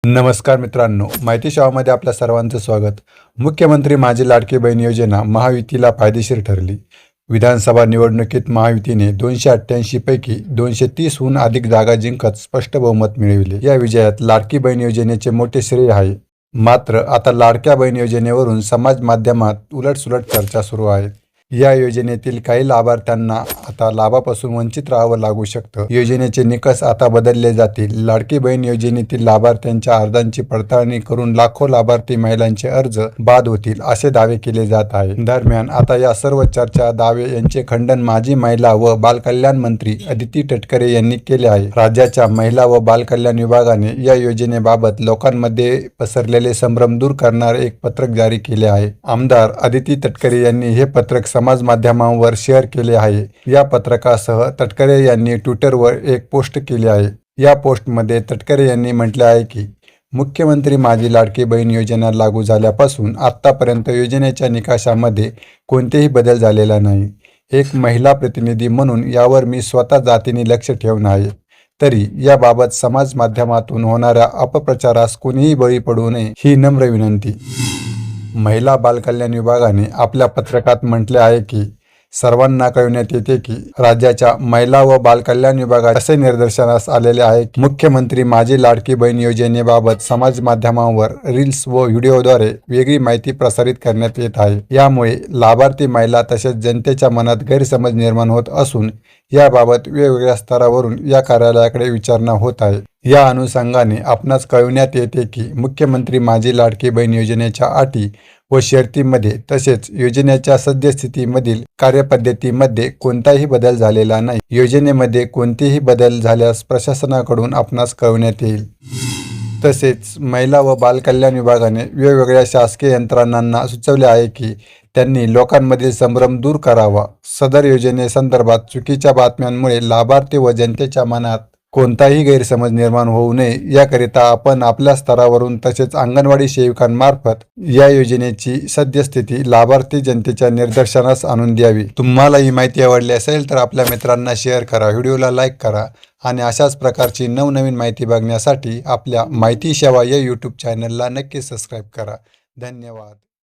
नमस्कार मित्रांनो, माहिती शाळेमध्ये आपल्या सर्वांचं स्वागत। मुख्यमंत्री माझी लाडकी बहीण योजना महायुतीला फायदेशीर ठरली। विधानसभा निवडणुकीत महायुतीने 288 पैकी 230हून अधिक जागा जिंकत स्पष्ट बहुमत मिळविले। या विजयात लाडकी बहीण योजनेचे मोठे श्रेय आहे। मात्र आता लाडक्या बहीण योजनेवरून समाज माध्यमात उलटसुलट चर्चा सुरू आहे। या योजनेतील काही लाभार्थ्यांना आता लाभापासून वंचित राहावं लागू शकतं। योजनेचे निकष आता बदलले जातील। लाडकी बहीण योजनेतील लाभार्थ्यांच्या अर्जांची पडताळणी करून लाखो लाभार्थी महिलांचे अर्ज बाद होतील असे दावे केले जात आहे। दरम्यान आता या सर्व चर्चा दावे यांचे खंडन माजी महिला व बालकल्याण मंत्री अदिती तटकरे यांनी केले आहे। राज्याच्या महिला व बालकल्याण विभागाने या योजनेबाबत लोकांमध्ये पसरलेले संभ्रम दूर करणारे एक पत्रक जारी केले आहे। आमदार अदिती तटकरे यांनी हे पत्रक समाज माध्यमांवर शेअर केले आहे। या पत्रकासह तटकरे यांनी ट्विटरवर एक पोस्ट केली आहे। या पोस्टमध्ये तटकरे यांनी म्हटले आहे की मुख्यमंत्री माझी लाडकी बहीण योजना लागू झाल्यापासून आतापर्यंत योजनेच्या निकषामध्ये कोणतेही बदल झालेला नाही। एक महिला प्रतिनिधी म्हणून यावर मी स्वतः जातीने लक्ष ठेवून आहे। तरी याबाबत समाज माध्यमातून होणाऱ्या अपप्रचारास कोणीही बळी पडू नये ही नम्र विनंती। महिला बालकल्याण विभागाने आपल्या पत्रकात म्हटले आहे की सर्वांना कळविण्यात येते की राज्याच्या महिला व बालकल्याण विभागात असे निदर्शनास आलेले आहे की मुख्यमंत्री माझी लाडकी बहीण योजनेबाबत समाज माध्यमांवर रील्स व व्हिडिओद्वारे वेगळी माहिती प्रसारित करण्यात येत आहे। यामुळे लाभार्थी महिला तसेच जनतेच्या मनात गैरसमज निर्माण होत असून याबाबत वेगवेगळ्या स्तरावरून या कार्यालयाकडे विचारणा होत आहे। या अनुषंगाने आपणास कळविण्यात येते की मुख्यमंत्री माझी लाडकी बहीण योजनेच्या अटी व शर्तीमध्ये तसेच योजनेच्या सद्यस्थितीमधील कार्यपद्धतीमध्ये कोणताही बदल झालेला नाही। योजनेमध्ये कोणतेही बदल झाल्यास प्रशासनाकडून आपणास कळविण्यात येईल। तसेच महिला व बालकल्याण विभागाने वेगवेगळ्या शासकीय यंत्रणांना सुचवले आहे की त्यांनी लोकांमधील संभ्रम दूर करावा। सदर योजनेसंदर्भात चुकीच्या बातम्यांमुळे लाभार्थी व जनतेच्या मनात कोणताही गैरसमज निर्माण होऊ नये याकरिता आपण आपल्या स्तरावरून तसेच अंगणवाडी सेविकांमार्फत या योजनेची सद्यस्थिती लाभार्थी जनतेच्या निदर्शनास आणून द्यावी। तुम्हाला ही माहिती आवडली असेल तर आपल्या मित्रांना शेअर करा, व्हिडिओला लाईक करा आणि अशाच प्रकारची नवनवीन माहिती बघण्यासाठी आपल्या माहिती सेवा या यूट्यूब चॅनलला नक्की सबस्क्राईब करा। धन्यवाद।